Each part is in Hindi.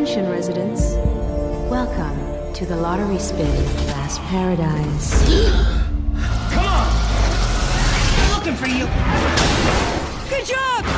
Attention residents, welcome to the lottery spin Last Paradise. Come on! I'm looking for you! Good job!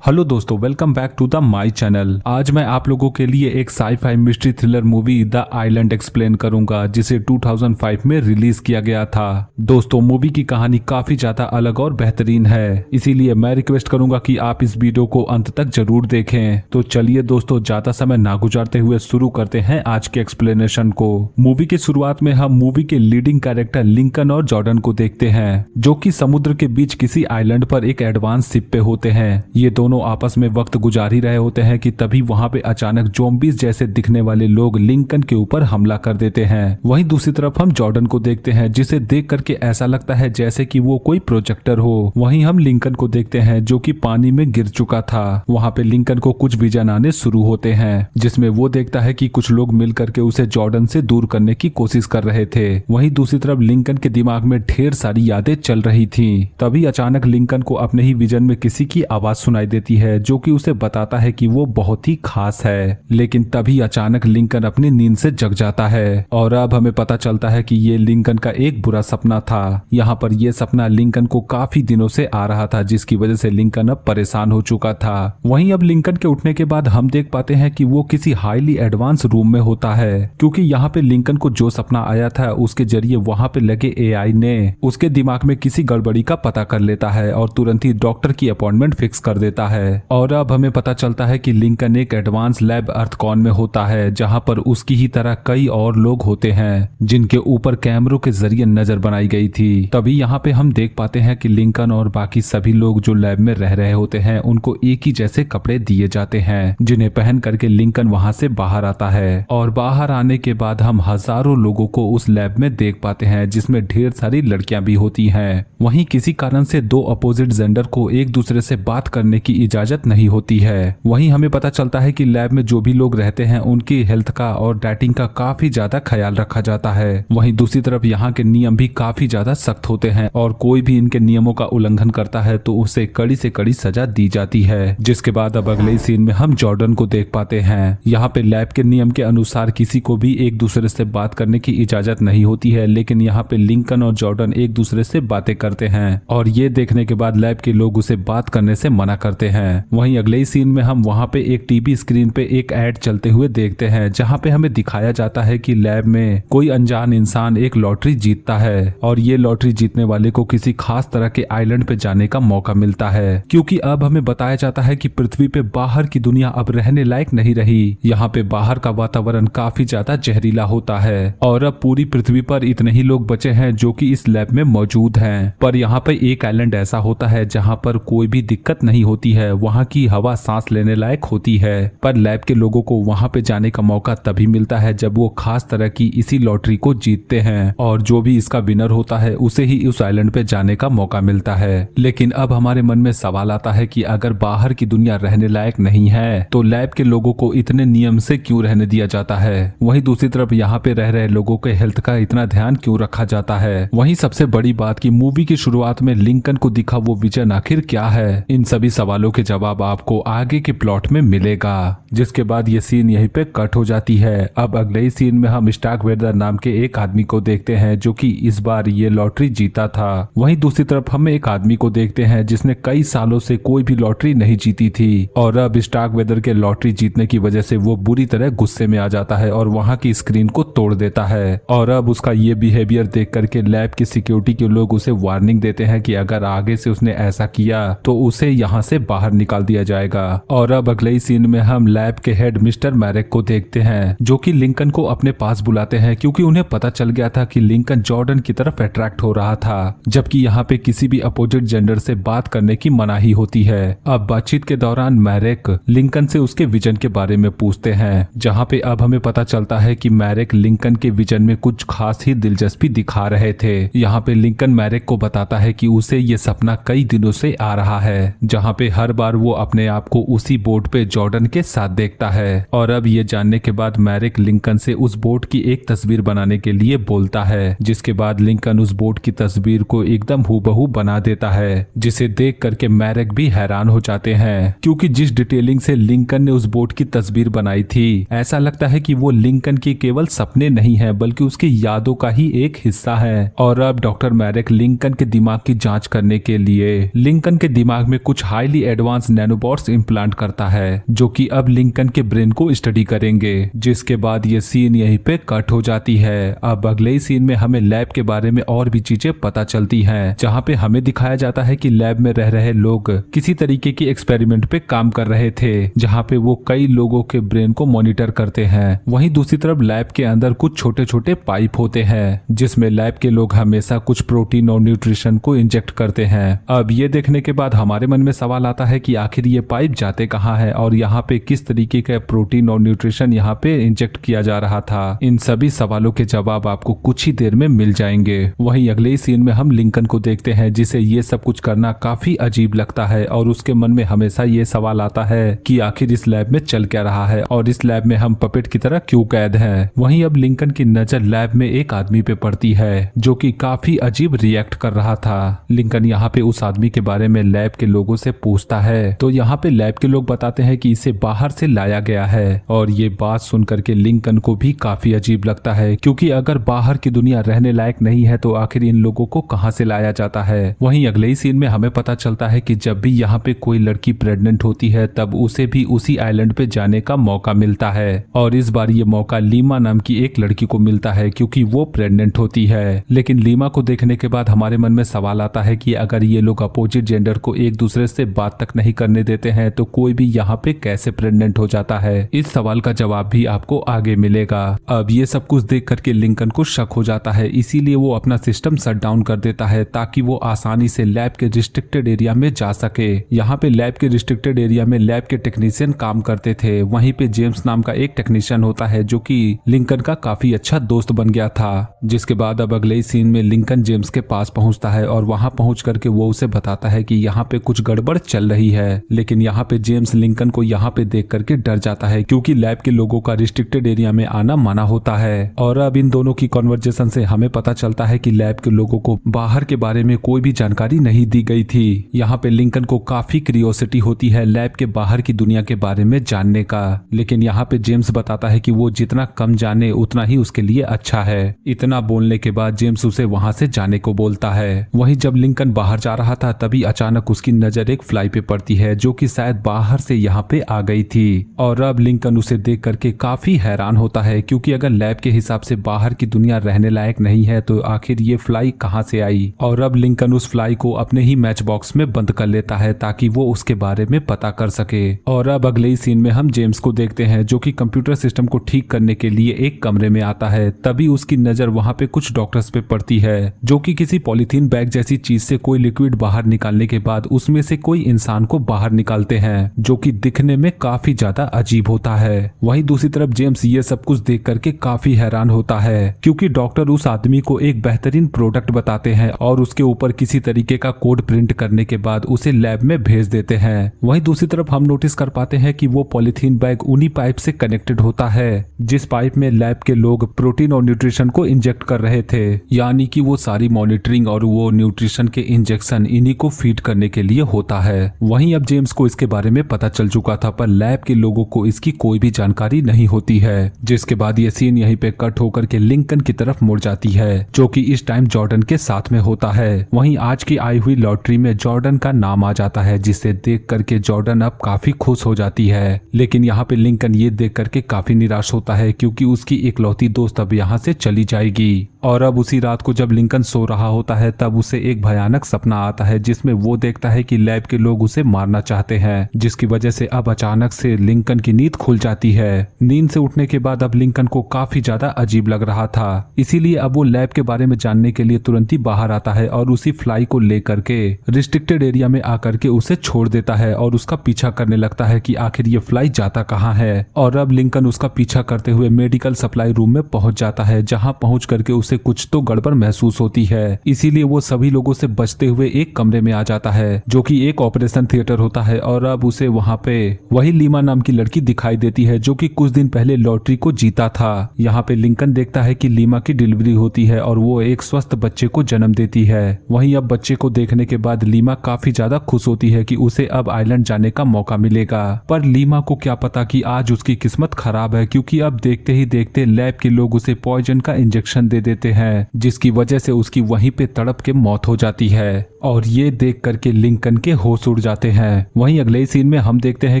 Hello दोस्तों, welcome back to the my channel. आज मैं आप लोगों के लिए एक sci-fi mystery thriller movie the island explain करूंगा, जिसे 2005 में रिलीज किया गया था। दोस्तों, मूवी की कहानी काफी ज्यादा अलग और बेहतरीन है, इसीलिए मैं रिक्वेस्ट करूंगा कि आप इस वीडियो को अंत तक जरूर देखें। तो चलिए दोस्तों, ज्यादा समय ना गुजारते हुए शुरू करते हैं आज के एक्सप्लेनेशन को। मूवी की शुरुआत में हम मूवी के लीडिंग कैरेक्टर लिंकन और जॉर्डन को देखते हैं, जो कि समुद्र के बीच किसी आइलैंड पर एक एडवांस शिप पे होते हैं। ये दोनों आपस में वक्त गुजार ही रहे होते हैं कि तभी वहां पे अचानक ज़ॉम्बीज़ जैसे दिखने वाले लोग लिंकन के ऊपर हमला कर देते हैं। वहीं दूसरी तरफ हम जॉर्डन को देखते हैं, जिसे देख करके ऐसा लगता है जैसे कि वो कोई प्रोजेक्टर हो। वहीं हम लिंकन को देखते हैं, जो कि पानी में गिर चुका था। वहां पे लिंकन को कुछ विजन आने शुरू होते हैं, जिसमें वो देखता है कि कुछ लोग मिल करके उसे जॉर्डन से दूर करने की कोशिश कर रहे थे। वहीं दूसरी तरफ लिंकन के दिमाग में ढेर सारी यादें चल रही थी। तभी अचानक लिंकन को अपने ही विजन में किसी की आवाज सुनाई देती है, जो कि उसे बताता है कि वो बहुत ही खास है। लेकिन तभी अचानक लिंकन अपनी नींद से जग जाता है और अब हमें पता चलता है कि ये लिंकन का एक बुरा सपना था। यहाँ पर ये सपना लिंकन को काफी दिनों से आ रहा था, जिसकी वजह से लिंकन अब परेशान हो चुका था। वहीं अब लिंकन के उठने के बाद हम देख पाते हैं कि वो किसी हाईली एडवांस रूम में होता है, क्योंकि यहाँ पे लिंकन को जो सपना आया था उसके जरिए वहाँ पे लगे एआई ने उसके दिमाग में किसी गड़बड़ी का पता कर लेता है और तुरंत ही डॉक्टर की अपॉइंटमेंट फिक्स कर देता है। और अब हमें पता चलता है कि लिंकन एक एडवांस लैब अर्थकॉन में होता है, जहां पर उसकी ही तरह कई और लोग होते हैं, जिनके ऊपर कैमरों के जरिए नजर बनाई गई थी। तभी यहाँ पे हम देख पाते हैं कि लिंकन और बाकी सभी लोग जो लैब में रह रहे होते हैं, उनको एक ही जैसे कपड़े दिए जाते हैं, जिन्हें पहन करके लिंकन वहां से बाहर आता है। और बाहर आने के बाद हम हजारों लोगों को उस लैब में देख पाते हैं, जिसमें ढेर सारी लड़कियां भी होती हैं। वहीं किसी कारण से दो अपोजिट जेंडर को एक दूसरे से बात करने की इजाजत नहीं होती है। वहीं हमें पता चलता है कि लैब में जो भी लोग रहते हैं उनकी हेल्थ का और डाइटिंग का काफी ज्यादा ख्याल रखा जाता है। वहीं दूसरी तरफ यहाँ के नियम भी काफी ज्यादा सख्त होते हैं और कोई भी इनके नियमों का उल्लंघन करता है तो उसे कड़ी से कड़ी सजा दी जाती है। जिसके बाद अब अगले सीन में हम जॉर्डन को देख पाते हैं। यहाँ पे लैब के नियम के अनुसार किसी को भी एक दूसरे से बात करने की इजाजत नहीं होती है, लेकिन यहाँ पे लिंकन और जॉर्डन एक दूसरे से बातें करते हैं और ये देखने के बाद लैब के लोग उसे बात करने से मना करते हैं। वहीं अगले सीन में हम वहां पे एक टीवी स्क्रीन पे एक ऐड चलते हुए देखते हैं, जहां पे हमें दिखाया जाता है कि लैब में कोई अनजान इंसान एक लॉटरी जीतता है और ये लॉटरी जीतने वाले को किसी खास तरह के आइलैंड पे जाने का मौका मिलता है, क्योंकि अब हमें बताया जाता है कि पृथ्वी पे बाहर की दुनिया अब रहने लायक नहीं रही। यहाँ पे बाहर का वातावरण काफी ज्यादा जहरीला होता है और अब पूरी पृथ्वी पर इतने ही लोग बचे हैं जो कि इस लैब में मौजूद हैं। पर यहाँ पे एक आइलैंड ऐसा होता है जहाँ पर कोई भी दिक्कत नहीं होती है, वहाँ की हवा सांस लेने लायक होती है। पर लैब के लोगों को वहां पे जाने का मौका तभी मिलता है जब वो खास तरह की इसी लॉटरी को जीतते हैं और जो भी इसका विनर होता है उसे ही उस आइलैंड पे जाने का मौका मिलता है। लेकिन अब हमारे मन में सवाल आता है कि अगर बाहर की दुनिया रहने लायक नहीं है तो लैब के लोगों को इतने नियम से क्यों रहने दिया जाता है। वहीं दूसरी तरफ यहाँ पे रह रहे लोगों के हेल्थ का इतना ध्यान क्यों रखा जाता है। वहीं सबसे बड़ी बात कि मूवी की शुरुआत में लिंकन को दिखा वो विजन आखिर क्या है। इन सभी सवालों के जवाब आपको आगे के प्लॉट में मिलेगा। जिसके बाद ये सीन यहीं पे कट हो जाती है। अब अगले ही सीन में हम स्टार्कवेदर नाम के एक आदमी को देखते हैं, जो कि इस बार ये लॉटरी जीता था। वहीं दूसरी तरफ हम एक आदमी को देखते हैं जिसने कई सालों से कोई भी लॉटरी नहीं जीती थी और अब स्टार्कवेदर के लॉटरी जीतने की वजह से वो बुरी तरह गुस्से में आ जाता है और वहाँ की स्क्रीन को तोड़ देता है। और अब उसका ये बिहेवियर देख करके लैब के सिक्योरिटी के लोग उसे वार्निंग देते हैं कि अगर आगे से उसने ऐसा किया तो उसे यहाँ से बाहर निकाल दिया जाएगा। और अब अगले ही सीन में हम लैब के हेड मिस्टर मैरेक को देखते हैं, जो कि लिंकन को अपने पास बुलाते हैं, क्योंकि उन्हें पता चल गया था कि लिंकन जॉर्डन की तरफ अट्रैक्ट हो रहा था, जबकि यहाँ पे किसी भी अपोजिट जेंडर से बात करने की मनाही होती है। अब बातचीत के दौरान मैरेक लिंकन से उसके विजन के बारे में पूछते हैं, जहाँ पे अब हमें पता चलता है कि मैरेक लिंकन के विजन में कुछ खास ही दिलचस्पी दिखा रहे थे। यहाँ पे लिंकन मैरेक को बताता है कि उसे ये सपना कई दिनों से आ रहा है, जहाँ पे हर हर बार वो अपने आप को उसी बोट पे जॉर्डन के साथ देखता है। और अब ये जानने के बाद मैरिक लिंकन से उस बोट की एक तस्वीर बनाने के लिए बोलता है, जिसके बाद लिंकन उस बोट की तस्वीर को एकदम हूबहू बना देता है, जिसे देख करके मैरिक भी हैरान हो जाते हैं, क्योंकि जिस डिटेलिंग से लिंकन ने उस बोट की तस्वीर बनाई थी, ऐसा लगता है कि वो लिंकन के केवल सपने नहीं है बल्कि उसकी यादों का ही एक हिस्सा है। और अब डॉक्टर मैरिक लिंकन के दिमाग की जांच करने के लिए लिंकन के दिमाग में कुछ हाईली एडवांस नैनोबॉट्स इम्प्लांट करता है, जो कि अब लिंकन के ब्रेन को स्टडी करेंगे। जिसके बाद ये सीन यहीं पे कट हो जाती है। अब अगले ही सीन में हमें लैब के बारे में और भी चीजें पता चलती हैं, जहाँ पे हमें दिखाया जाता है कि लैब में रह रहे लोग किसी तरीके की एक्सपेरिमेंट पे काम कर रहे थे, जहाँ पे वो कई लोगों के ब्रेन को मॉनिटर करते हैं। वहीं दूसरी तरफ लैब के अंदर कुछ छोटे छोटे पाइप होते हैं, जिसमें लैब के लोग हमेशा कुछ प्रोटीन और न्यूट्रिशन को इंजेक्ट करते हैं। अब ये देखने के बाद हमारे मन में सवाल आता है कि आखिर ये पाइप जाते कहाँ है और यहाँ पे किस तरीके का प्रोटीन और न्यूट्रिशन यहाँ पे इंजेक्ट किया जा रहा था। इन सभी सवालों के जवाब आपको कुछ ही देर में मिल जाएंगे। वहीं अगले ही सीन में हम लिंकन को देखते हैं, जिसे ये सब कुछ करना काफी अजीब लगता है और उसके मन में हमेशा ये सवाल आता है कि आखिर इस लैब में चल क्या रहा है और इस लैब में हम पपेट की तरह क्यों कैद हैं। वहीं अब लिंकन की नजर लैब में एक आदमी पे पड़ती है, जो कि काफी अजीब रिएक्ट कर रहा था। लिंकन यहाँ पे उस आदमी के बारे में लैब के लोगों से पूछता है, तो यहाँ पे लैब के लोग बताते हैं कि इसे बाहर से लाया गया है। और ये बात सुनकर के लिंकन को भी काफी अजीब लगता है, क्योंकि अगर बाहर की दुनिया रहने लायक नहीं है तो आखिर इन लोगों को कहाँ से लाया जाता है। वहीं अगले ही सीन में हमें पता चलता है कि जब भी यहाँ पे कोई लड़की प्रेग्नेंट होती है तब उसे भी उसी आइलैंड पे जाने का मौका मिलता है। और इस बार ये मौका लीमा नाम की एक लड़की को मिलता है, क्योंकि वो प्रेग्नेंट होती है। लेकिन लीमा को देखने के बाद हमारे मन में सवाल आता है कि अगर ये लोग अपोजिट जेंडर को एक दूसरे से बात तक नहीं करने देते हैं तो कोई भी यहाँ पे कैसे प्रेग्नेंट हो जाता है। इस सवाल का जवाब भी आपको आगे मिलेगा। अब ये सब कुछ देख करके लिंकन को शक हो जाता है, इसीलिए वो अपना सिस्टम शट डाउन कर देता है ताकि वो आसानी से लैब के रिस्ट्रिक्टेड एरिया में जा सके। यहाँ पे लैब के रिस्ट्रिक्टेड एरिया में लैब के टेक्नीशियन काम करते थे। वहीं पे जेम्स नाम का एक टेक्नीशियन होता है, जो कि लिंकन का काफी अच्छा दोस्त बन गया था। जिसके बाद अब अगले ही सीन में लिंकन जेम्स के पास पहुंचता है और वहां पहुंच करके वो उसे बताता है कि यहाँ पे कुछ गड़बड़ चल रही है। लेकिन यहाँ पे जेम्स लिंकन को यहाँ पे देख करके डर जाता है, क्योंकि लैब के लोगों का रिस्ट्रिक्टेड एरिया में आना मना होता है। और अब इन दोनों की कॉन्वर्जेशन से हमें पता चलता है कि लैब के लोगों को बाहर के बारे में कोई भी जानकारी नहीं दी गई थी। यहाँ पे लिंकन को काफी क्यूरियोसिटी होती है लैब के बाहर की दुनिया के बारे में जानने का। लेकिन यहाँ पे जेम्स बताता है कि वो जितना कम जाने उतना ही उसके लिए अच्छा है। इतना बोलने के बाद जेम्स उसे वहाँ से जाने को बोलता है। वहीं जब लिंकन बाहर जा रहा था तभी अचानक उसकी नजर एक फ्लाई पे पड़ती है, जो कि शायद बाहर से यहाँ पे आ गई थी। और अब लिंकन उसे देख करके काफी हैरान होता है, क्योंकि अगर लैब के हिसाब से बाहर की दुनिया रहने लायक नहीं है तो आखिर ये फ्लाई कहाँ से आई। और अब लिंकन उस फ्लाई को अपने ही मैच बॉक्स में बंद कर लेता है ताकि वो उसके बारे में पता कर सके। और अब अगले ही सीन में हम जेम्स को देखते हैं, जो कि कंप्यूटर सिस्टम को ठीक करने के लिए एक कमरे में आता है। तभी उसकी नजर वहाँ पे कुछ डॉक्टर्स पे पड़ती है, जो कि किसी पॉलीथीन बैग जैसी चीज से कोई लिक्विड बाहर निकालने के बाद उसमें से कोई इंसान को बाहर निकालते हैं, जो कि दिखने में काफी ज्यादा अजीब होता है। वहीं दूसरी तरफ जेम्स ये सब कुछ देख करके काफी हैरान होता है, क्योंकि डॉक्टर उस आदमी को एक बेहतरीन प्रोडक्ट बताते हैं और उसके ऊपर किसी तरीके का कोड प्रिंट करने के बाद उसे लैब में भेज देते हैं। वहीं दूसरी तरफ हम नोटिस कर पाते हैं कि वो पॉलीथीन बैग उन्हीं पाइप से कनेक्टेड होता है, जिस पाइप में लैब के लोग प्रोटीन और न्यूट्रिशन को इंजेक्ट कर रहे थे। यानी कि वो सारी मॉनिटरिंग और वो न्यूट्रिशन के इंजेक्शन इन्हीं को फीड करने के लिए होता है। वहीं अब जेम्स को इसके बारे में पता चल चुका था, पर लैब के लोगों को इसकी कोई भी जानकारी नहीं होती है। जिसके बाद ये सीन यहीं पे कट होकर के लिंकन की तरफ मुड़ जाती है, जो कि इस टाइम जॉर्डन के साथ में होता है। वहीं आज की आई हुई लॉटरी में जॉर्डन का नाम आ जाता है, जिसे देख करके जॉर्डन अब काफी खुश हो जाती है। लेकिन यहाँ पे लिंकन ये देख करके काफी निराश होता है, क्योंकि उसकी इकलौती दोस्त अब यहाँ से चली जाएगी। और अब उसी रात को जब लिंकन सो रहा होता है तब उसे एक भयानक सपना आता है, जिसमें वो देखता है कि लैब के लोग उसे मारना चाहते हैं, जिसकी वजह से अब अचानक से लिंकन की नींद खुल जाती है। नींद से उठने के बाद अब लिंकन को काफी ज्यादा अजीब लग रहा था, इसीलिए अब वो लैब के बारे में जानने के लिए तुरंत ही बाहर आता है और उसी फ्लाई को लेकर के रिस्ट्रिक्टेड एरिया में आकर के उसे छोड़ देता है और उसका पीछा करने लगता है कि आखिर ये फ्लाई जाता कहाँ है। और अब लिंकन उसका पीछा करते हुए मेडिकल सप्लाई रूम में पहुंच जाता है, जहाँ पहुंच करके उसे उसे कुछ तो गड़बड़ महसूस होती है, इसीलिए वो सभी लोगों से बचते हुए एक कमरे में आ जाता है जो कि एक ऑपरेशन थिएटर होता है। और अब उसे वहाँ पे वही लीमा नाम की लड़की दिखाई देती है जो कि कुछ दिन पहले लॉटरी को जीता था। यहाँ पे लिंकन देखता है कि लीमा की डिलीवरी होती है और वो एक स्वस्थ बच्चे को जन्म देती है। वहीं अब बच्चे को देखने के बाद लीमा काफी ज्यादा खुश होती है कि उसे अब आइलैंड जाने का मौका मिलेगा। पर लीमा को क्या पता कि आज उसकी किस्मत खराब है, क्योंकि अब देखते ही देखते लैब के लोग उसे पॉइजन का इंजेक्शन दे देते हैं, जिसकी वजह से उसकी वहीं पे तड़प के मौत हो जाती है। और ये देख करके लिंकन के होश उड़ जाते हैं। वहीं अगले ही सीन में हम देखते हैं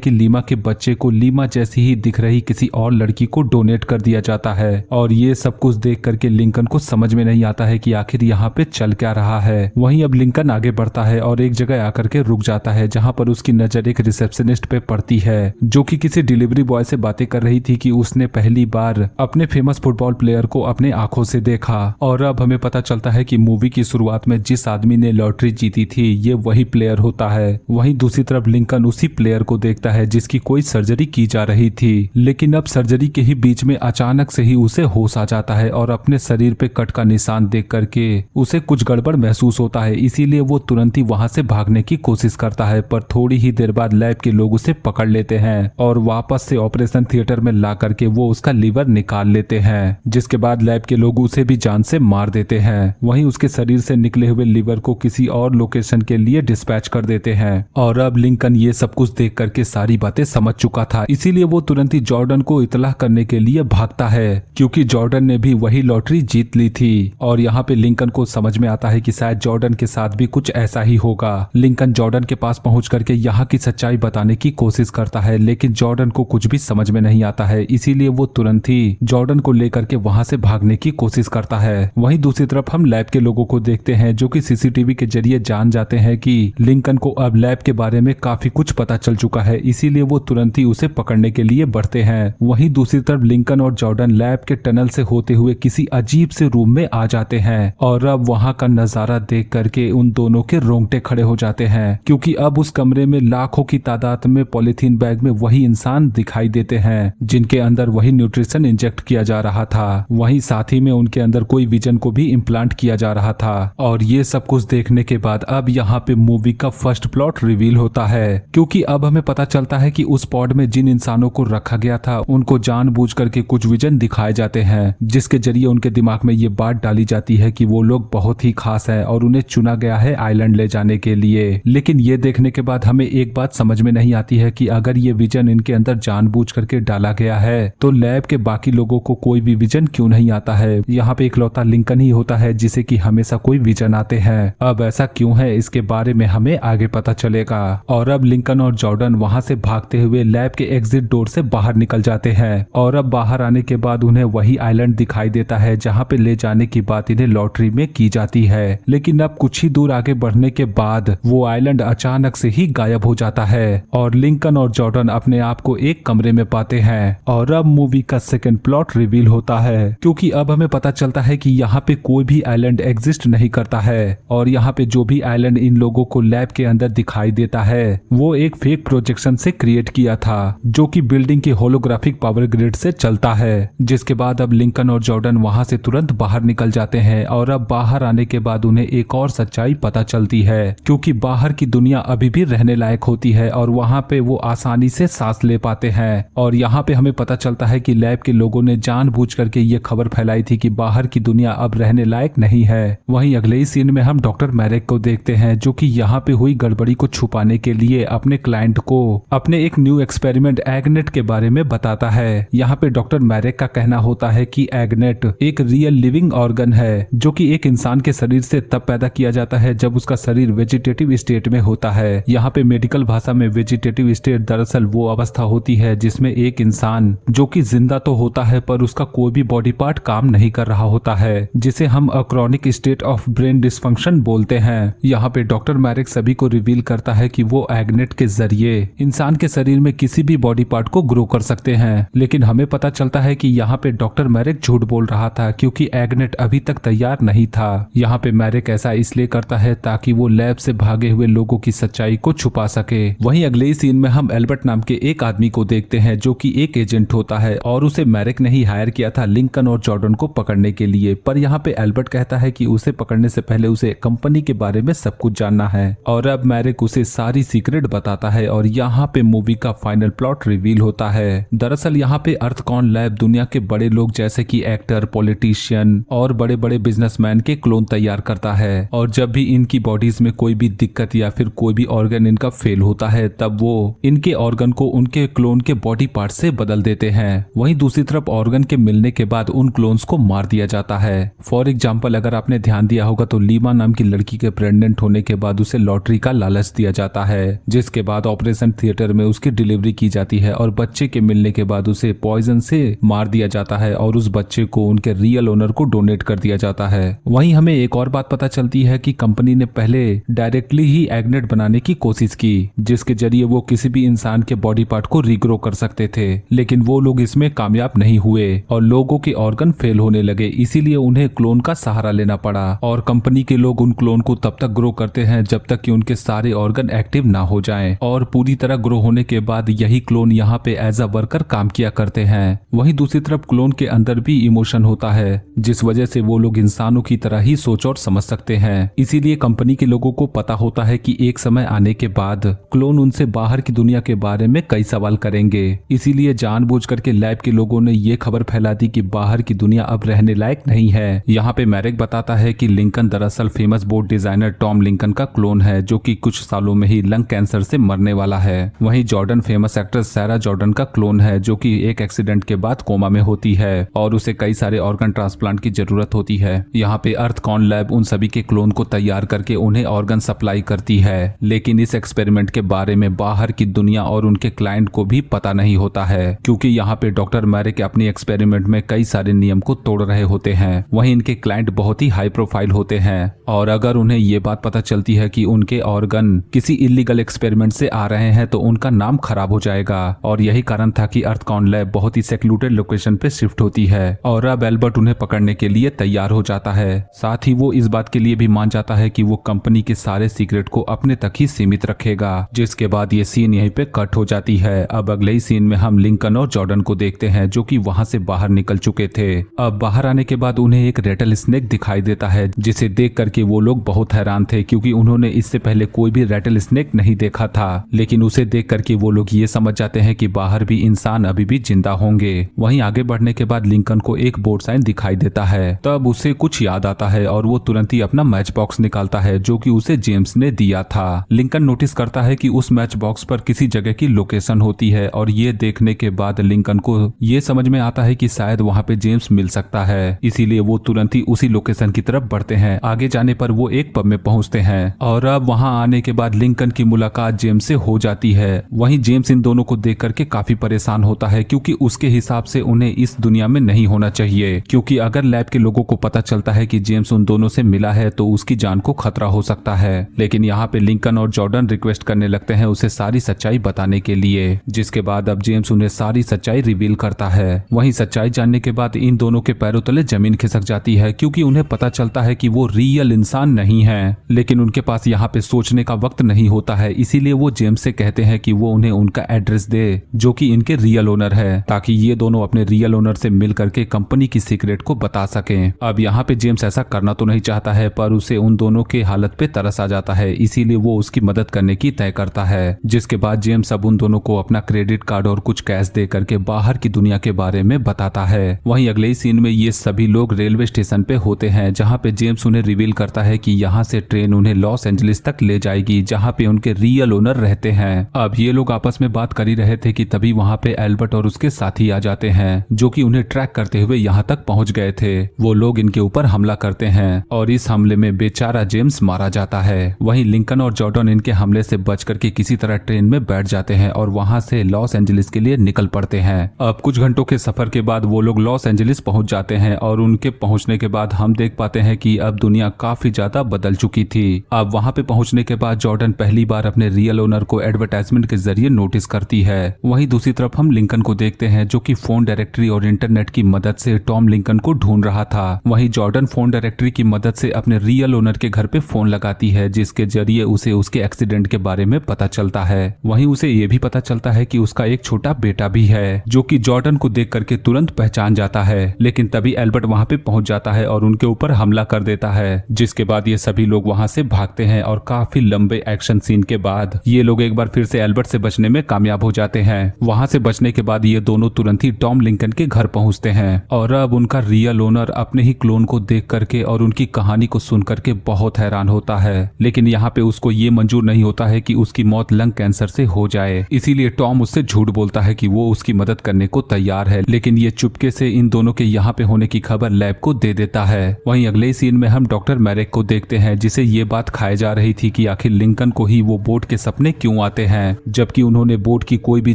कि लीमा के बच्चे को लीमा जैसी ही दिख रही किसी और लड़की को डोनेट कर दिया जाता है। और ये सब कुछ देख करके लिंकन को समझ में नहीं आता है कि आखिर यहाँ पे चल क्या रहा है। वहीं अब लिंकन आगे बढ़ता है और एक जगह आकर के रुक जाता है जहाँ पर उसकी नजर एक रिसेप्शनिस्ट पे पड़ती है जो कि किसी डिलीवरी बॉय से बातें कर रही थी कि उसने पहली बार अपने फेमस फुटबॉल प्लेयर को अपने आंखों से देखा। और अब हमें पता चलता है कि मूवी की शुरुआत में जिस आदमी ने लॉटरी जीती थी ये वही प्लेयर होता है। वहीं दूसरी तरफ लिंकन उसी प्लेयर को देखता है जिसकी कोई सर्जरी की जा रही थी, लेकिन अब सर्जरी के ही बीच में अचानक से ही उसे होश आ जाता है और अपने शरीर पे कट का निशान देख करके उसे कुछ गड़बड़ महसूस होता है। इसीलिए वो तुरंत ही वहां से भागने की कोशिश करता है, पर थोड़ी ही देर बाद लैब के लोग उसे पकड़ लेते हैं और वापस से ऑपरेशन थिएटर में ला करके वो उसका लीवर निकाल लेते हैं, जिसके बाद लैब के लोग उसे भी जान से मार देते हैं। वहीं उसके शरीर से निकले हुए लीवर को किसी और लोकेशन के लिए डिस्पैच कर देते हैं। और अब लिंकन ये सब कुछ देख करके सारी बातें समझ चुका था, इसीलिए वो तुरंत ही जॉर्डन को इतला करने के लिए भागता है, क्योंकि जॉर्डन ने भी वही लॉटरी जीत ली थी। और यहाँ पे लिंकन को समझ में आता है कि शायद जॉर्डन के साथ भी कुछ ऐसा ही होगा। लिंकन जॉर्डन के पास पहुंच करके यहाँ की सच्चाई बताने की कोशिश करता है, लेकिन जॉर्डन को कुछ भी समझ में नहीं आता है, इसीलिए वो तुरंत ही जॉर्डन को लेकर के वहां से भागने की कोशिश करता है। वहीं दूसरी तरफ हम लैब के लोगों को देखते हैं जो कि सीसीटीवी के जरिए जान जाते हैं कि लिंकन को अब लैब के बारे में काफी कुछ पता चल चुका है, इसीलिए वो तुरंत ही उसे पकड़ने के लिए बढ़ते हैं। वहीं दूसरी तरफ लिंकन और जॉर्डन लैब के टनल से होते हुए किसी अजीब से रूम में आ जाते हैं और अब वहां का नजारा देख करके उन दोनों के रोंगटे खड़े हो जाते हैं, क्योंकि अब उस कमरे में लाखों की तादाद में पॉलीथीन बैग में वही इंसान दिखाई देते हैं जिनके अंदर वही न्यूट्रिशन इंजेक्ट किया जा रहा था। वहीं साथ ही में उनके अंदर कोई विजन को भी इम्प्लांट किया जा रहा था। और ये सब कुछ देखने के बाद अब यहाँ पे मूवी का फर्स्ट प्लॉट रिवील होता है, क्योंकि अब हमें पता चलता है कि उस पॉड में जिन इंसानों को रखा गया था उनको जानबूझ करके कुछ विजन दिखाए जाते हैं, जिसके जरिए उनके दिमाग में ये बात डाली जाती है कि वो लोग बहुत ही खास है और उन्हें चुना गया है आइलैंड ले जाने के लिए। लेकिन ये देखने के बाद हमें एक बात समझ में नहीं आती है कि अगर ये विजन इनके अंदर जानबूझ करके डाला गया है तो लैब के बाकी लोगों को कोई भी विजन क्यों नहीं आता है। यहाँ पे इकलौता लिंकन ही होता है जिसे कि हमेशा कोई विजन आते हैं। अब ऐसा क्यों है इसके बारे में हमें आगे पता चलेगा। और अब लिंकन और जॉर्डन वहां से भागते हुए लैब के एग्जिट डोर से बाहर निकल जाते हैं और अब बाहर आने के बाद उन्हें वही आइलैंड दिखाई देता है जहाँ पे ले जाने की बात इन्हें लॉटरी में की जाती है। लेकिन अब कुछ ही दूर आगे बढ़ने के बाद वो आइलैंड अचानक से ही गायब हो जाता है और लिंकन और जॉर्डन अपने आप को एक कमरे में पाते हैं। और अब मूवी का सेकंड प्लॉट रिवील होता है, क्योंकि अब हमें पता चलता है कि यहाँ पे कोई भी आइलैंड एग्जिस्ट नहीं करता है और यहाँ पे जो भी आइलैंड इन लोगों को लैब के अंदर दिखाई देता है वो एक फेक प्रोजेक्शन से क्रिएट किया था जो कि बिल्डिंग के होलोग्राफिक पावर ग्रिड से चलता है। जिसके बाद अब लिंकन और जॉर्डन वहां से तुरंत बाहर निकल जाते हैं और अब बाहर आने के बाद उन्हें एक और सच्चाई पता चलती है, क्योंकि बाहर की दुनिया अभी भी रहने लायक होती है और वहां पे वो आसानी से सांस ले पाते हैं। और यहाँ पे हमें पता चलता है कि लैब के लोगों ने जानबूझ करके ये खबर फैलाई थी कि बाहर की दुनिया अब रहने लायक नहीं है। वहीं अगले ही सीन में हम डॉक्टर मैरेक को देखते हैं जो कि यहाँ पे हुई गड़बड़ी को छुपाने के लिए अपने क्लाइंट को अपने एक न्यू एक्सपेरिमेंट एगनेट के बारे में बताता है। यहाँ पे डॉक्टर मैरेक का कहना होता है कि एगनेट एक रियल लिविंग ऑर्गन है जो कि एक इंसान के शरीर से तब पैदा किया जाता है जब उसका शरीर वेजिटेटिव स्टेट में होता है। यहाँ पे मेडिकल भाषा में वेजिटेटिव स्टेट दरअसल वो अवस्था होती है जिसमें एक इंसान जो कि जिंदा तो होता है पर उसका कोई भी बॉडी पार्ट काम नहीं कर रहा होता है, जिसे हम a chronic state of brain dysfunction बोलते हैं। हैं। यहाँ पे डॉक्टर मैरिक सभी को रिवील करता है कि वो एग्नेट के जरिए इंसान के शरीर में किसी भी बॉडी पार्ट को ग्रो कर सकते हैं, लेकिन हमें पता चलता है कि यहाँ पे डॉक्टर मैरिक झूठ बोल रहा था क्योंकि एग्नेट अभी तक तैयार नहीं था। यहाँ पे मैरिक ऐसा इसलिए करता है ताकि वो लैब से भागे हुए लोगों की सच्चाई को छुपा सके। वहीं अगले ही सीन में हम एल्बर्ट नाम के एक आदमी को देखते हैं जो कि एक एजेंट होता है और उसे मैरिक ने ही हायर किया था लिंकन और जॉर्डन को पकड़ने के लिए। पर यहाँ पे एल्बर्ट कहता है कि उसे पकड़ने से पहले उसे कंपनी के बारे में सब कुछ जानना है और अब मैरिक उसे सारी सीक्रेट बताता है और यहाँ पे मूवी का फाइनल प्लॉट रिवील होता है। दरअसल यहाँ पे अर्थकॉन लैब दुनिया के बड़े लोग जैसे कि एक्टर, पॉलिटिशियन और बड़े बड़े बिजनेसमैन के क्लोन तैयार करता है और जब भी इनकी बॉडीज में कोई भी दिक्कत या फिर कोई भी ऑर्गन इनका फेल होता है तब वो इनके ऑर्गन को उनके क्लोन के बॉडी पार्ट से बदल देते हैं। वहीं दूसरी तरफ ऑर्गन के मिलने के बाद उन क्लोन्स को मार दिया जाता है। फॉर एग्जाम्पल अगर आपने ध्यान दिया होगा तो लीमा नाम की लड़की के प्रेग्नेंट होने के बाद उसे लॉटरी का लालच दिया जाता है, जिसके बाद ऑपरेशन थिएटर में उसकी डिलीवरी की जाती है और बच्चे के मिलने के बाद उसे पॉइजन से मार दिया जाता है और उस बच्चे को उनके रियल ओनर को डोनेट कर दिया जाता है। वहीं हमें एक और बात पता चलती है कि कंपनी ने पहले डायरेक्टली ही एग्नेट बनाने की कोशिश की जिसके जरिए वो किसी भी इंसान के बॉडी पार्ट को रीग्रो कर सकते थे, लेकिन वो लोग इसमें कामयाब नहीं हुए और लोगों के ऑर्गन फेल होने लगे, इसीलिए उन्हें क्लोन का सहारा लेना पड़ा और कंपनी के लोग उन क्लोन को तब तक ग्रो करते हैं जब तक कि उनके सारे ऑर्गन एक्टिव ना हो जाएं और पूरी तरह ग्रो होने के बाद यही क्लोन यहाँ पे एज अ वर्कर काम किया करते हैं। वहीं दूसरी तरफ क्लोन के अंदर भी इमोशन होता है जिस वजह से वो लोग इंसानों की तरह ही सोच और समझ सकते हैं, इसीलिए कंपनी के लोगों को पता होता है कि एक समय आने के बाद क्लोन उनसे बाहर की दुनिया के बारे में कई सवाल करेंगे। इसीलिए जानबूझ करके लैब के लोगों ने ये खबर फैला दी कि बाहर की दुनिया अब रहने लायक नहीं है। यहाँ पे मैरिक बताता है कि लिंकन दरअसल famous boat designer Tom Lincoln का क्लोन है जो कि कुछ सालों में ही लंग कैंसर से मरने वाला है। वहीं जॉर्डन फेमस एक्ट्रेस सैरा जॉर्डन का क्लोन है जो कि एक एक्सीडेंट के बाद कोमा में होती है और उसे कई सारे ऑर्गन ट्रांसप्लांट की जरूरत होती है। यहाँ पे अर्थकॉन लैब उन सभी के क्लोन को तैयार करके उन्हें ऑर्गन सप्लाई करती है, लेकिन इस एक्सपेरिमेंट के बारे में बाहर की दुनिया और उनके क्लाइंट को भी पता नहीं होता है क्योंकि यहाँ पे डॉक्टर मैरिक अपनी एक्सपेरिमेंट में कई सारे नियम को तोड़ रहे होते हैं। वहीं इनके क्लाइंट बहुत ही हाई प्रोफाइल होते हैं और अगर उन्हें ये बात पता चलती है कि उनके ऑर्गन किसी इलीगल एक्सपेरिमेंट से आ रहे हैं तो उनका नाम खराब हो जाएगा और यही कारण था कि अर्थकॉन लैब बहुत ही सेक्लूटेड लोकेशन पे शिफ्ट होती है और अब एल्बर्ट उन्हें पकड़ने के लिए तैयार हो जाता है। साथ ही वो इस बात के लिए भी मान जाता है कि वो कंपनी के सारे सीक्रेट को अपने तक ही सीमित रखेगा, जिसके बाद ये सीन यहीं पे कट हो जाती है। अब अगले ही सीन में हम लिंकन और जॉर्डन को देखते हैं जो कि वहां से बाहर निकल चुके थे। अब बाहर आने के बाद उन्हें एक रेटल स्नेक दिखाई देता है जिसे देख करके वो लोग बहुत हैरान थे क्योंकि उन्होंने इससे पहले कोई भी रेटल स्नेक नहीं देखा था, लेकिन उसे देख करके वो लोग ये समझ जाते हैं कि बाहर भी इंसान अभी भी जिंदा होंगे। वहीं आगे बढ़ने के बाद लिंकन को एक बोर्ड साइन दिखाई देता है, तब उसे कुछ याद आता है और वो तुरंत ही अपना मैच बॉक्स निकालता है जो कि उसे जेम्स ने दिया था। लिंकन नोटिस करता है कि उस मैच बॉक्स पर किसी जगह की लोकेशन होती है और ये देखने के बाद लिंकन को ये समझ में आता है कि शायद वहाँ पे जेम्स मिल सकता है, इसीलिए वो तुरंत ही उसी लोकेशन की तरफ बढ़ते हैं। आगे जाने पर वो एक पब में पहुंचते हैं और अब वहाँ आने के बाद लिंकन की मुलाकात जेम्स से हो जाती है। वहीं जेम्स इन दोनों को देख करके काफी परेशान होता है क्योंकि उसके हिसाब से उन्हें इस दुनिया में नहीं होना चाहिए, क्योंकि अगर लैब के लोगों को पता चलता है कि जेम्स उन दोनों से मिला है तो उसकी जान को खतरा हो सकता है। लेकिन यहाँ पे लिंकन और जॉर्डन रिक्वेस्ट करने लगते हैं उसे सारी सच्चाई बताने के लिए, जिसके बाद अब जेम्स उन्हें सारी सच्चाई रिवील करता है। वहीं सच्चाई जानने के बाद इन दोनों के पैरों तले जमीन खिसक जाती है क्योंकि उन्हें पता चलता है कि वो रियल इंसान नहीं है, लेकिन उनके पास यहाँ पे सोचने का वक्त नहीं होता है, इसीलिए वो जेम्स से कहते हैं कि वो उन्हें उनका एड्रेस दे जो कि इनके रियल ओनर है, ताकि ये दोनों अपने रियल ओनर से मिल करके कंपनी की सीक्रेट को बता सकें। अब यहाँ पे जेम्स ऐसा करना तो नहीं चाहता है पर उसे उन दोनों के हालत पे तरस आ जाता है, इसीलिए वो उसकी मदद करने की तय करता है। जिसके बाद जेम्स अब उन दोनों को अपना क्रेडिट कार्ड और कुछ कैश दे करके बाहर की दुनिया के बारे में बताता है। वहीं अगले ही सीन में ये सभी लोग रेलवे स्टेशन पे होते हैं जहाँ पे जेम्स उन्हें रिवील करता है कि यहाँ से ट्रेन उन्हें लॉस एंजलिस तक ले जाएगी जहाँ पे उनके रियल ओनर रहते हैं। अब ये लोग आपस में बात कर ही रहे थे कि तभी वहाँ पे एल्बर्ट और उसके साथी आ जाते हैं जो कि उन्हें ट्रैक करते हुए यहाँ तक पहुँच गए थे। वो लोग इनके ऊपर हमला करते हैं और इस हमले में बेचारा जेम्स मारा जाता है। वहीं लिंकन और जॉर्डन इनके हमले से बच करके किसी तरह ट्रेन में बैठ जाते हैं और वहां से लॉस एंजलिस के लिए निकल पड़ते हैं। अब कुछ घंटों के सफर के बाद वो लोग लॉस एंजलिस पहुंच जाते हैं और उनके पहुंचने के बाद हम देख पाते हैं कि अब दुनिया काफी ज्यादा बदल चुकी थी। अब वहां पे पहुंचने के बाद जॉर्डन पहली बार अपने रियल ओनर को एडवर्टाइजमेंट के जरिए नोटिस करती है। वहीं दूसरी तरफ हम लिंकन को देखते हैं जो कि फोन डायरेक्टरी और इंटरनेट की मदद से टॉम लिंकन को ढूंढ रहा था। वहीं जॉर्डन फोन डायरेक्टरी की मदद से अपने रियल ओनर के घर पे फोन लगाती है, जिसके जरिए उसे उसके एक्सीडेंट के बारे में पता चलता है। वहीं उसे ये भी पता चलता है कि उसका एक छोटा बेटा भी है जो कि जॉर्डन को देख करके तुरंत पहचान जाता है। लेकिन तभी एल्बर्ट वहां पे पहुंच जाता है और उनके ऊपर हमला कर देता है, जिसके बाद ये सभी लोग वहां से भागते हैं और काफी लंबे एक्शन सीन के बाद ये लोग एक बार फिर से एल्बर्ट से बचने में कामयाब हो जाते हैं। वहां से बचने के बाद ये दोनों तुरंत ही टॉम लिंकन के घर पहुंचते हैं और अब उनका रियल ओनर अपने ही क्लोन को देख करके और उनकी कहानी को सुन करके बहुत हैरान होता है। लेकिन यहाँ पे उसको ये मंजूर नहीं होता है कि उसकी मौत लंग कैंसर से हो जाए, इसीलिए टॉम उससे झूठ बोलता है कि वो उसकी मदद करने को तैयार है। लेकिन ये चुपके से इन दोनों के यहाँ पे होने की खबर लैब को दे देता है। वहीं अगले सीन में हम डॉक्टर मैरेक को देखते हैं जिसे ये बात खाई जा रही थी कि आखिर लिंकन को ही वो बोट के सपने क्यों आते हैं, जबकि उन्होंने बोट की कोई भी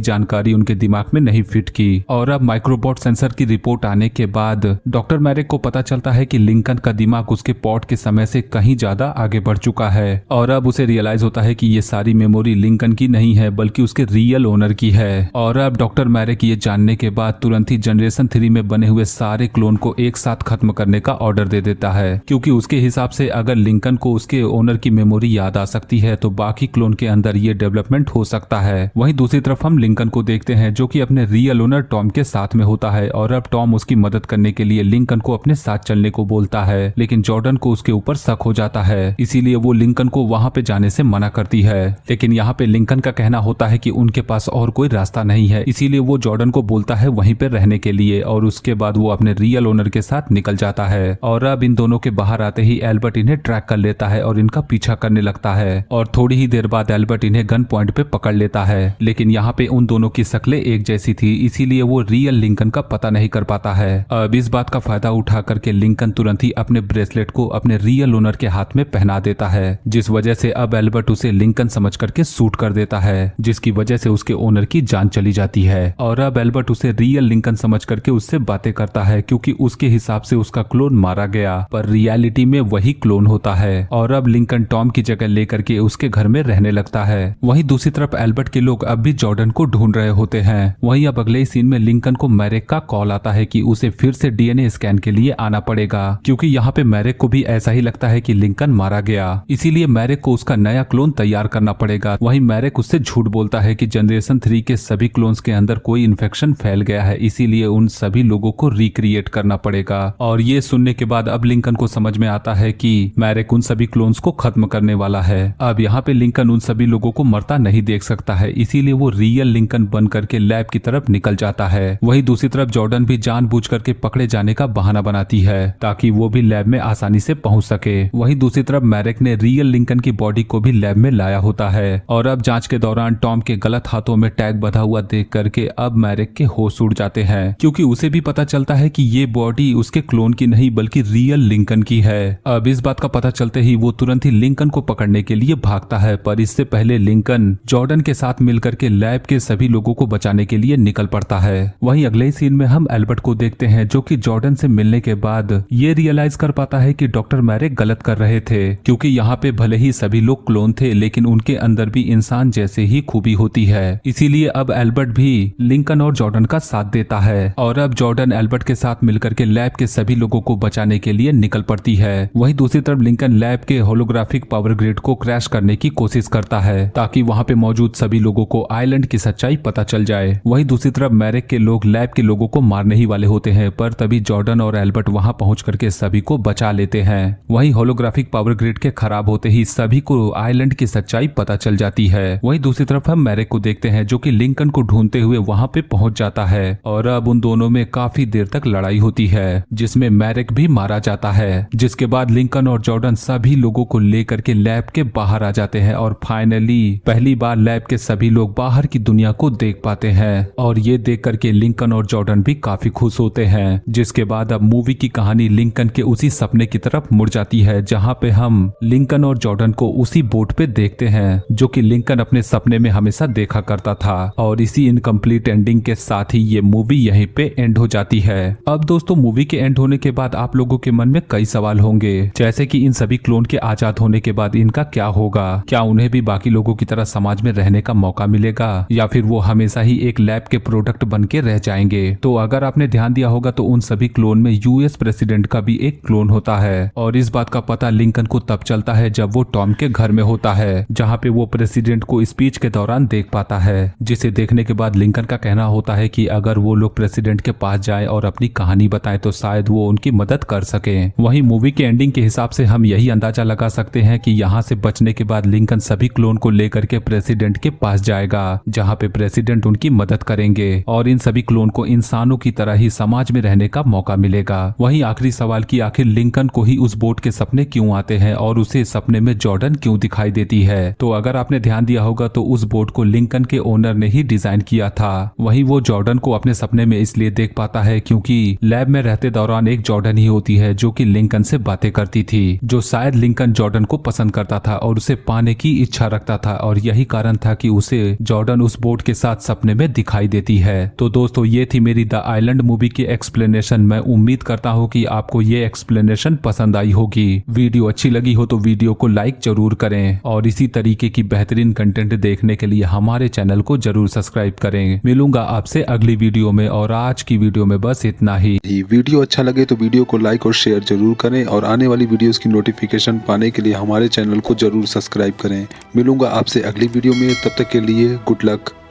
जानकारी उनके दिमाग में नहीं फिट की। और अब माइक्रोबॉट सेंसर की रिपोर्ट आने के बाद डॉक्टर मैरेक को पता चलता है कि लिंकन का दिमाग उसके पॉट के समय से कहीं ज्यादा आगे बढ़ चुका है और अब उसे रियलाइज होता है कि ये सारी मेमोरी लिंकन की नहीं है बल्कि उसके रियल ओनर की है। और अब डॉक्टर मैरेक ये जानने के बाद तुरंत ही जनरेशन 3 में बने हुए सारे क्लोन को एक साथ खत्म करने का ऑर्डर दे देता है, क्योंकि उसके हिसाब से अगर लिंकन को उसके ओनर की मेमोरी याद आ सकती है तो बाकी क्लोन के अंदर ये डेवलपमेंट हो सकता है। वहीं दूसरी तरफ हम लिंकन को देखते हैं जो कि अपने रियल ओनर टॉम के साथ में होता है और अब टॉम उसकी मदद करने के लिए लिंकन को अपने साथ चलने को बोलता है। लेकिन जॉर्डन को उसके ऊपर शक हो जाता है, इसीलिए वो लिंकन को वहां पे जाने से मना करती है। लेकिन यहाँ पे लिंकन का कहना होता है कि उनके पास और कोई रास्ता नहीं है, इसीलिए वो जॉर्डन को बोलता है वहीं पे रहने के लिए और उसके बाद वो अपने रियल ओनर के साथ निकल जाता है। और अब इन दोनों के बाहर आते ही एल्बर्ट इन्हें ट्रैक कर लेता है और इनका पीछा करने लगता है और थोड़ी ही देर बाद एल्बर्ट इन्हें गन पॉइंट पे पकड़ लेता है। लेकिन यहाँ पे उन दोनों की शक्लें एक जैसी थी, इसीलिए वो रियल लिंकन का पता नहीं कर पाता है। अब इस बात का फायदा उठा करके लिंकन तुरंत ही अपने ब्रेसलेट को अपने रियल ओनर के हाथ में पहना देता है, जिस वजह से अब एल्बर्ट उसे लिंकन समझ करके शूट कर देता है, जिसकी वजह से उसके ओनर की जान चली जाती है। और अब एल्बर्ट उसे रियल लिंकन समझ करके उससे बातें करता है, क्योंकि उसके हिसाब से उसका क्लोन मारा गया पर रियलिटी में वही क्लोन होता है। और अब लिंकन टॉम की जगह लेकर के उसके घर में रहने लगता है। वहीं दूसरी तरफ एल्बर्ट के लोग अब भी जॉर्डन को ढूंढ रहे होते हैं। वहीं अब अगले सीन में लिंकन को मैरेक का कॉल आता है कि उसे फिर से डीएनए स्कैन के लिए आना पड़ेगा, क्योंकि यहाँ पे मैरेक को भी ऐसा ही लगता है कि लिंकन मारा गया, इसीलिए मैरेक को उसका नया क्लोन तैयार करना पड़ेगा। वहीं मैरेक उससे झूठ बोलता है कि जनरेशन 3 के सभी क्लोन्स के अंदर कोई इन्फेक्शन फैल गया है, इसीलिए उन सभी लोगों को रिक्रिएट करना पड़ेगा। और ये सुनने के बाद अब लिंकन को समझ में आता है कि मैरेक उन सभी क्लोन्स को खत्म करने वाला है। अब यहाँ पे लिंकन उन सभी लोगों को मरता नहीं देख सकता है, इसीलिए वो रियल लिंकन बन करके लैब की तरफ निकल जाता है। वहीं दूसरी तरफ जॉर्डन भी जानबूझ करके पकड़े जाने का बहाना बनाती है ताकि वो भी लैब में आसानी से पहुंच सके। वहीं दूसरी तरफ मैरेक ने रियल लिंकन की बॉडी को भी लैब में लाया होता है और अब जांच के दौरान टॉम के गलत हाथों में टैग बंधा हुआ देख करके अब मैरेक के होश उड़ जाते हैं, क्योंकि उसे भी पता चलता है कि ये बॉडी उसके क्लोन की नहीं बल्कि रियल लिंकन की है। अब इस बात का पता चलते ही वो तुरंत ही लिंकन को पकड़ने के लिए भागता है, पर इससे पहले लिंकन जॉर्डन के साथ मिलकर के लैब के सभी लोगों को बचाने के लिए निकल पड़ता है। वहीं अगले सीन में हम एल्बर्ट को देखते हैं जो कि जॉर्डन से मिलने के बाद ये रियलाइज कर पाता है कि डॉक्टर मैरेक गलत कर रहे थे, क्योंकि यहाँ पे भले ही सभी लोग क्लोन थे लेकिन उनके अंदर भी इंसान जैसे ही खूबी होती है, इसीलिए अब एल्बर्ट भी लिंकन और जॉर्डन का साथ देता है। और अब जॉर्डन एल्बर्ट के साथ मिलकर के लैब के सभी लोगों को बचाने के लिए निकल पड़ती है। वहीं दूसरी तरफ लिंकन लैब के होलोग्राफिक पावर ग्रिड को क्रैश करने की कोशिश करता है ताकि वहां पे मौजूद सभी लोगों को आइलैंड की सच्चाई पता चल जाए। वहीं दूसरी तरफ मैरेक के लोग लैब के लोगों को मारने ही वाले होते हैं, पर तभी जॉर्डन और एल्बर्ट वहां पहुंच करके सभी को बचा लेते हैं। वहीं होलोग्राफिक पावर ग्रिड के खराब होते ही सभी को आइलैंड की सच्चाई पता चल जाती है। वहीं दूसरी तरफ हम मैरेक को देखते हैं जो कि लिंकन को ढूंढते हुए वहां पे पहुंच जाता है और अब उन दोनों में काफी देर तक लड़ाई होती है जिसमें मैरेक भी मारा जाता है, जिसके बाद लिंकन और जॉर्डन सभी लोगों को लेकर के लैब के बाहर आ जाते हैं और फाइनली पहली बार लैब के सभी लोग बाहर की दुनिया को देख पाते हैं। और ये देख करके लिंकन और जॉर्डन भी काफी खुश होते हैं, जिसके बाद अब मूवी की कहानी लिंकन के उसी सपने की तरफ मुड़ जाती है जहां पे हम लिंकन और जॉर्डन को उसी बोट पे देखते हैं जो कि लिंकन अपने सपने में हमेशा देखा करता था। और इसी इनकम्प्लीट एंडिंग के साथ ही ये मूवी यहीं पे एंड हो जाती है। अब दोस्तों मूवी के एंड होने के बाद आप लोगों के मन में कई सवाल होंगे, जैसे कि इन सभी क्लोन के आजाद होने के बाद इनका क्या होगा, क्या उन्हें भी बाकी लोगों की तरह समाज में रहने का मौका मिलेगा या फिर वो हमेशा ही एक लैब के प्रोडक्ट बन के रह जाएंगे। तो अगर आपने ध्यान दिया होगा तो उन सभी क्लोन में यूएस प्रेसिडेंट का भी एक क्लोन होता है और इस बात का पता लिंकन को तब चलता है जब वो टॉम के घर में होता है, जहाँ पे वो प्रेसिडेंट को स्पीच के दौरान देख पाता है, जिसे देखने के बाद लिंकन का कहना होता है कि अगर वो लोग प्रेसिडेंट के पास जाएं और अपनी कहानी बताएं तो शायद वो उनकी मदद कर सके। वहीं मूवी के एंडिंग के हिसाब से हम यही अंदाजा लगा सकते हैं कि यहाँ से बचने के बाद लिंकन सभी क्लोन को लेकर के प्रेसिडेंट के पास जाएगा, जहाँ पे प्रेसिडेंट उनकी मदद करेंगे और इन सभी क्लोन को इंसानों की तरह ही समाज में रहने का मौका मिलेगा। वहीं आखिरी सवाल कि आखिर लिंकन को ही उस बोट के सपने क्यों आते हैं और उसे सपने में जॉर्डन क्यों दिखाई देती है। तो अगर आपने ध्यान दिया होगा तो उस बोट को लिंकन के ओनर ने ही डिजाइन किया था। वहीं वो जॉर्डन को अपने सपने में इसलिए देख पाता है क्योंकि लैब में रहते दौरान एक जॉर्डन ही होती है जो कि लिंकन से बातें करती थी, जो शायद लिंकन जॉर्डन को पसंद करता था और उसे पाने की इच्छा रखता था और यही कारण था कि उसे जॉर्डन उस बोट के साथ सपने में दिखाई देती है। तो दोस्तों ये थी मेरी द आइलैंड मूवी की एक्सप्लेनेशन। मैं उम्मीद करता हूँ कि आपको ये एक्सप्लेनेशन पसंद आई होगी। वीडियो अच्छी लगी हो तो वीडियो को लाइक जरूर करें और इसी तरीके की बेहतरीन कंटेंट देखने के लिए हमारे चैनल को जरूर सब्सक्राइब करें। मिलूंगा आपसे अगली वीडियो में और आज की वीडियो में बस इतना ही। वीडियो अच्छा लगे तो वीडियो को लाइक और शेयर जरूर करें और आने वाली वीडियोस की नोटिफिकेशन पाने के लिए हमारे चैनल को जरूर सब्सक्राइब करें। मिलूंगा आपसे अगली वीडियो में, तब तक के लिए गुड लक।